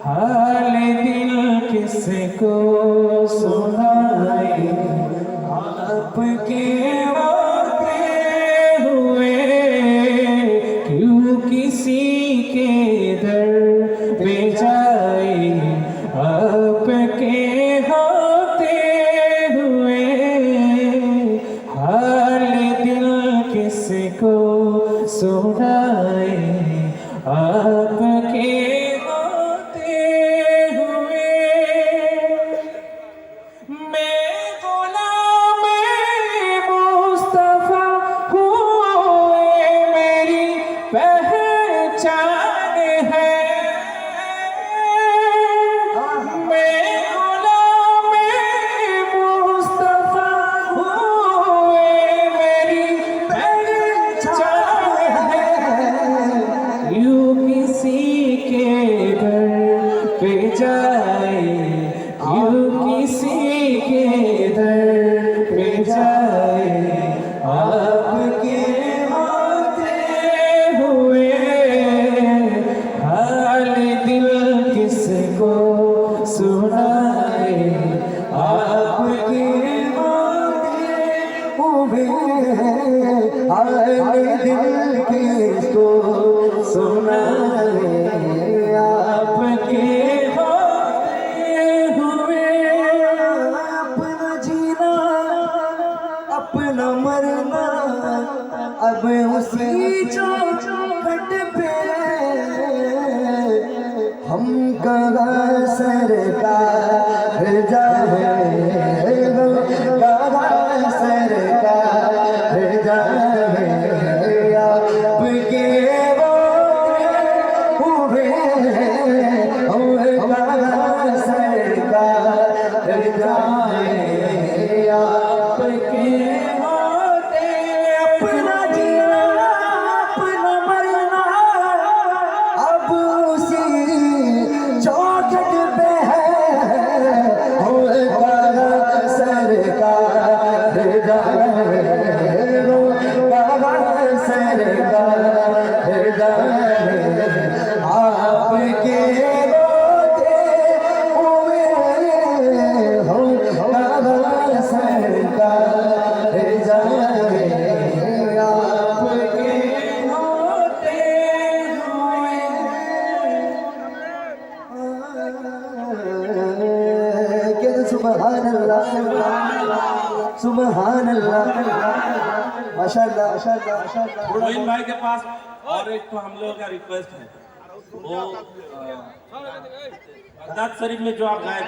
हाल दिल किसको सुनाए, आपके वादे हुए क्यों किसी के दर पे जाए, आपके होते हुए हाल दिल किसको सुनाए, आपके होते हुए। मैं गुलाम मुस्तफा हूँ, मेरी पहचान है। मैं गुलाम मुस्तफा हूँ, मेरी पहचान है। यूं किसी के घर पे जाए, यूं किसी के दर पे जाए, आपके होते हुए हाल दिल किसको सुनाए, आपके होते हुए हाल दिल किसको सुनाए, आपके अपना मरना अब उसी चौखट पे, हम कहाँ सरकार जाए, कहाँ सरकार जाए, आपके हुए हम कहाँ सरकार जाए, आपके आपके होते हुए हम सरकार जाए, आपके होते हुए। कहते सुभान अल्लाह, सुभान अल्लाह, माशाअल्लाह, माशाअल्लाह, माशाअल्लाह। मोइन भाई के पास और एक तो हम लोगों का रिक्वेस्ट है, वो अदात शरीफ में जो आप गाए